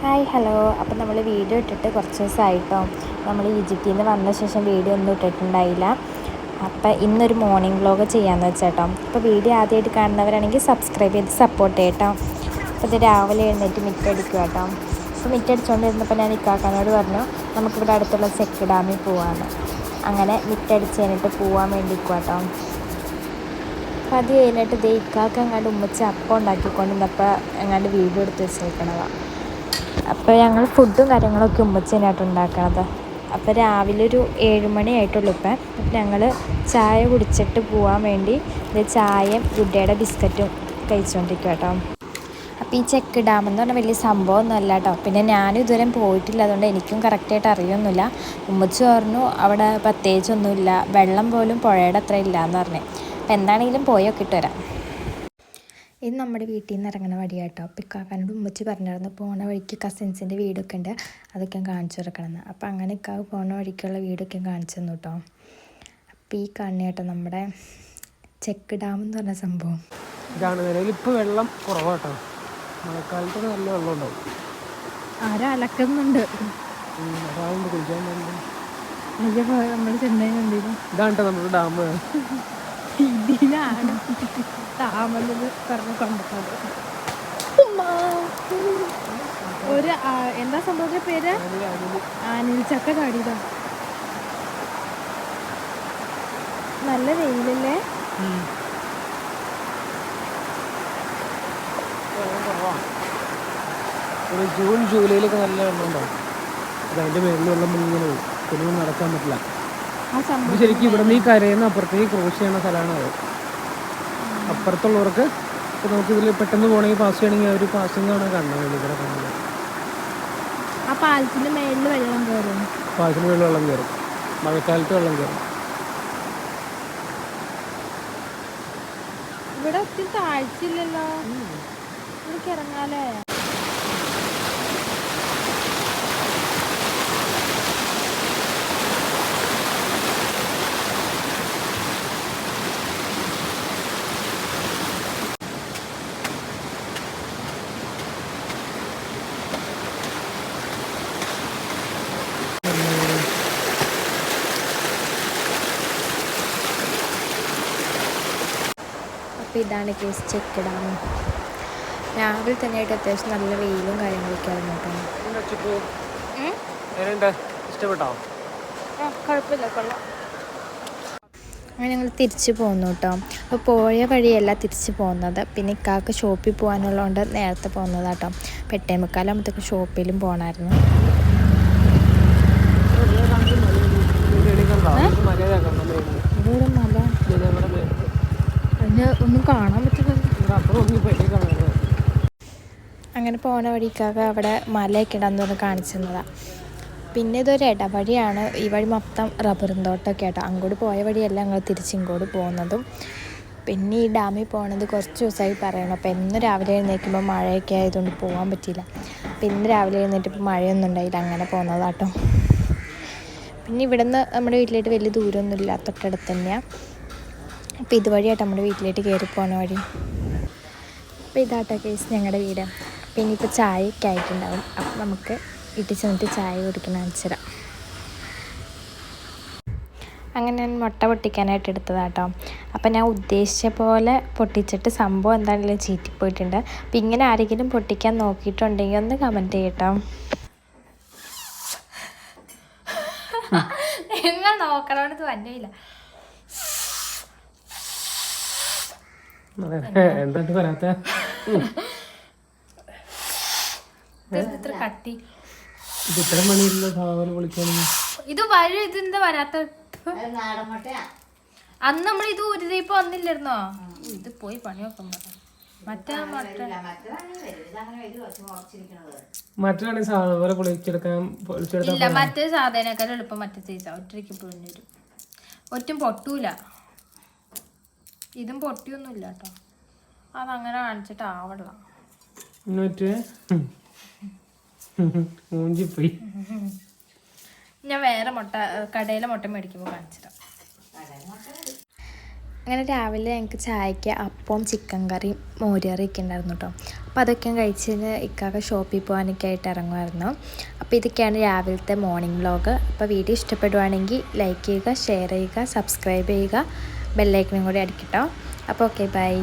Hi hello. അപ്പം നമ്മൾ video ഇട്ടിട്ട് കുറച്ച് ദിവസമായിട്ടോ. നമ്മൾ ഈജിപ്തിൽ നിന്ന് വന്ന ശേഷം വീഡിയോ ഒന്നും ഇട്ടിട്ടുണ്ടായില്ല. അപ്പം ഇന്നൊരു മോർണിംഗ് വ്ലോഗ് ചെയ്യാമെന്ന് വെച്ചേട്ടോ. അപ്പോൾ വീഡിയോ ആദ്യമായിട്ട് കാണുന്നവരാണെങ്കിൽ സബ്സ്ക്രൈബ് ചെയ്ത് സപ്പോർട്ട് ചെയ്യട്ടോ. അപ്പോൾ ഇത് രാവിലെ എഴുന്നേറ്റ് മിറ്റടിക്കുക കേട്ടോ. അപ്പോൾ മിറ്റടിച്ചുകൊണ്ടിരുന്നപ്പോൾ ഞാൻ ഇക്കാക്കാനോട് പറഞ്ഞു നമുക്കിവിടെ അടുത്തുള്ള ചെക്ക് ഡാമിൽ പോകാമെന്ന്. അങ്ങനെ മിറ്റടിച്ച് കഴിഞ്ഞിട്ട് പോകാൻ വേണ്ടിക്കുക കേട്ടോ. അപ്പോൾ അത് കഴിഞ്ഞിട്ട് ഇക്കാക്ക എങ്ങാണ്ട് ഉമ്മച്ച് അപ്പം ഉണ്ടാക്കിക്കൊണ്ടിരുന്നപ്പോൾ എങ്ങാണ്ട് വീഡിയോ എടുത്ത് വെച്ചേക്കണതാണ്. അപ്പോൾ ഞങ്ങൾ ഫുഡും കാര്യങ്ങളൊക്കെ ഉമ്മച്ചേനായിട്ട് ഉണ്ടാക്കണത്. അപ്പോൾ രാവിലെ ഒരു 7 മണി ആയിട്ടുള്ളൂ. ഇപ്പം ഞങ്ങൾ ചായ കുടിച്ചിട്ട് പോകാൻ വേണ്ടി ഇത് ചായയും ഗുഡ്ഡയുടെ ബിസ്ക്കറ്റും കഴിച്ചുകൊണ്ടിരിക്കുക കേട്ടോ. അപ്പോൾ ഈ ചെക്ക് ഡാം എന്ന് പറഞ്ഞാൽ വലിയ സംഭവമൊന്നും അല്ല കേട്ടോ. പിന്നെ ഞാനും ഇതുവരെ പോയിട്ടില്ല, അതുകൊണ്ട് എനിക്കും കറക്റ്റായിട്ട് അറിയൊന്നുമില്ല. ഉമ്മച്ചി പറഞ്ഞു അവിടെ പ്രത്യേകിച്ചൊന്നുമില്ല, വെള്ളം പോലും പുഴയുടെ അത്ര ഇല്ല എന്ന് പറഞ്ഞു. അപ്പോൾ എന്താണെങ്കിലും പോയൊക്കെ ഇട്ട് വരാം. ഇത് നമ്മുടെ വീട്ടിൽ നിന്ന് ഇറങ്ങുന്ന വഴിയാട്ടോ. അപ്പോൾ ഇക്കാക്കാനോട് ഉമ്മച്ചി പറഞ്ഞിരുന്നു പോണ വഴിക്ക് കസിൻസിൻ്റെ വീടൊക്കെ ഉണ്ട്, അതൊക്കെ ഞാൻ കാണിച്ചു കൊടുക്കണമെന്ന്. അപ്പോൾ അങ്ങനെ ഇക്കാവ് പോണ വഴിക്കുള്ള വീടൊക്കെ കാണിച്ചു തന്നു കേട്ടോ. അപ്പോൾ ഈ കാണുന്ന കേട്ടോ നമ്മുടെ ചെക്ക് ഡാം എന്ന് പറഞ്ഞ സംഭവം ഇതാണ്. നിലവിൽ ഇപ്പോൾ വെള്ളം കുറവാട്ടോ, മഴക്കാലത്തൊക്കെ നല്ല വെള്ളം ഉണ്ടാവും. ആരും അലക്കുന്നുണ്ട്, കുളിക്കാൻ നമ്മൾ ചെന്നൈ. ഇതാണ് നമ്മുടെ ഡാം. ഇതിനാണ് താമെന്ന് പറഞ്ഞ് കൊണ്ടുപോകുന്നത്. ഒരു എന്താ സംഭവത്തിന്റെ പേര്? ആനിൽ ചക്ക ചാടിയതാ. നല്ല വെയിലല്ലേ? ജൂൺ ജൂലൈയിലൊക്കെ നല്ല വെള്ളം ഉണ്ടാവും. അതിൻ്റെ മേളിൽ വെള്ളം ഇങ്ങനെ പോകും, പിന്നെ നടക്കാൻ പറ്റില്ല. ശരിക്കും ഇവിടെ നിന്ന് ഈ കരയിൽ അപ്പുറത്തേക്ക് ക്രോസ് ചെയ്യുന്ന സ്ഥലമാണ് അത്. അപ്പുറത്തുള്ളവർക്ക് ഇപ്പോൾ നമുക്ക് ഇതിൽ പെട്ടെന്ന് പോകണമെങ്കിൽ പാസ് ചെയ്യണമെങ്കിൽ അവർ പാസിംഗ് ആണ് കാണുന്നത്. ഇവിടെ കാണുന്നത് ആ പാലത്തിന് മേളിൽ വെള്ളം കയറും. പാലത്തിന് മേളിൽ വെള്ളം കയറും, മഴക്കാലത്ത് വെള്ളം കയറും. ഇവിടെ ഒത്തിരി താഴ്ചയില്ലല്ലോ, ഇവിടേക്ക് ഇറങ്ങാലേ. അപ്പോൾ ഇതാണ് കേസ് ചെക്ക് ഡാം. രാവിലെ തന്നെ ആയിട്ട് അത്യാവശ്യം നല്ല വെയിലും കാര്യങ്ങളൊക്കെ ആയിരുന്നു കേട്ടോ. ഇഷ്ടപ്പെട്ടോ? കുഴപ്പമില്ല, കൊള്ളാം. അങ്ങനെ ഞങ്ങൾ തിരിച്ച് പോന്നു കേട്ടോ. അപ്പോൾ പോയ വഴിയല്ല തിരിച്ച് പോകുന്നത്, പിന്നെ ഇക്കാക്ക് ഷോപ്പിൽ പോകാനുള്ളതുകൊണ്ട് നേരത്തെ പോകുന്നതാട്ടോ. 8:45 ഷോപ്പിലും പോകണമായിരുന്നു. ഇതൊരു മല, അതിന് ഒന്നും കാണാൻ പറ്റില്ല. അങ്ങനെ പോണ വഴിക്കൊക്കെ അവിടെ മലയൊക്കെ ഇടാന്ന് പറഞ്ഞ് കാണിച്ചു തന്നതാണ്. പിന്നെ ഇതൊരു ഇടവഴിയാണ്, ഈ വഴി മൊത്തം റബ്ബറും തോട്ടമൊക്കെ ആട്ടോ. അങ്ങോട്ട് പോയ വഴിയല്ല ഞങ്ങൾ തിരിച്ചിങ്ങോട്ട് പോകുന്നതും. പിന്നെ ഈ ഡാമിൽ പോകുന്നത് കുറച്ച് ദിവസമായി പറയണം. അപ്പോൾ ഇന്ന് രാവിലെ എഴുന്നേൽക്കുമ്പോൾ മഴയൊക്കെ ആയതുകൊണ്ട് പോകാൻ പറ്റിയില്ല. അപ്പോൾ ഇന്ന് രാവിലെ എഴുന്നേറ്റിപ്പോൾ മഴയൊന്നും ഉണ്ടായില്ല, അങ്ങനെ പോകുന്നതാട്ടോ. പിന്നെ ഇവിടെ നിന്ന് നമ്മുടെ വീട്ടിലേക്ക് വലിയ ദൂരമൊന്നുമില്ല, തൊട്ടടുത്ത് തന്നെയാണ്. അപ്പോൾ ഇതുവഴിയായിട്ട് നമ്മുടെ വീട്ടിലേക്ക് കയറി പോകുന്ന വഴി. അപ്പോൾ ഇതാട്ടോ കേസ് ഞങ്ങളുടെ വീട്. അപ്പോൾ ഇനിയിപ്പോൾ ചായയൊക്കെ ആയിട്ടുണ്ടാവും. അപ്പോൾ നമുക്ക് വീട്ടിൽ ചെന്നിട്ട് ചായ കുടിക്കണം കാണിച്ചുതരാം. അങ്ങനെ ഞാൻ മുട്ട പൊട്ടിക്കാനായിട്ട് എടുത്തതാട്ടോ. അപ്പോൾ ഞാൻ ഉദ്ദേശിച്ച പോലെ പൊട്ടിച്ചിട്ട് സംഭവം എന്താണെങ്കിലും ചീറ്റിപ്പോയിട്ടുണ്ട്. അപ്പോൾ ഇങ്ങനെ ആരെങ്കിലും പൊട്ടിക്കാൻ നോക്കിയിട്ടുണ്ടെങ്കിൽ ഒന്ന് കമൻറ്റ് ചെയ്യട്ടോ. നിങ്ങൾ നോക്കണോണ്ട് വന്നില്ല. കട്ടി ഇത് വരും. ഇതെന്താ വരാത്ത? അന്ന് നമ്മൾ ഇത് ഉരുതിപ്പോ വന്നില്ലായിരുന്നോ? ഇത് പോയി പണി നോക്കുമ്പോ മറ്റേ സാധനക്കാരും എളുപ്പം മറ്റേ തേച്ചാ ഒറ്റയ്ക്ക് പൊഴിഞ്ഞു വരും. ഒറ്റും പൊട്ടൂല, ഇതും പൊട്ടിയൊന്നുമില്ല കേട്ടോ. അതങ്ങനെ കാണിച്ചിട്ട് ആവള്ള. ഞാൻ വേറെ മുട്ട കടയിലെ മുട്ട മേടിക്കുമ്പോൾ കാണിച്ചിട്ടാ. അങ്ങനെ രാവിലെ ഞങ്ങൾക്ക് ചായക്ക് അപ്പവും ചിക്കൻ കറിയും മോരുകറിയൊക്കെ ഉണ്ടായിരുന്നു കേട്ടോ. അപ്പോൾ അതൊക്കെ കഴിച്ച് ഇക്കാക്ക ഷോപ്പിൽ പോകാനൊക്കെ ആയിട്ട് ഇറങ്ങുമായിരുന്നു. അപ്പോൾ ഇതൊക്കെയാണ് രാവിലത്തെ മോർണിംഗ് വ്ലോഗ്. അപ്പോൾ വീഡിയോ ഇഷ്ടപ്പെടുവാണെങ്കിൽ ലൈക്ക് ചെയ്യുക, ഷെയർ ചെയ്യുക, സബ്സ്ക്രൈബ് ചെയ്യുക, ബെല്ലൈക്കനും കൂടി അടിക്കട്ടോ. അപ്പോൾ ഓക്കെ, ബൈ.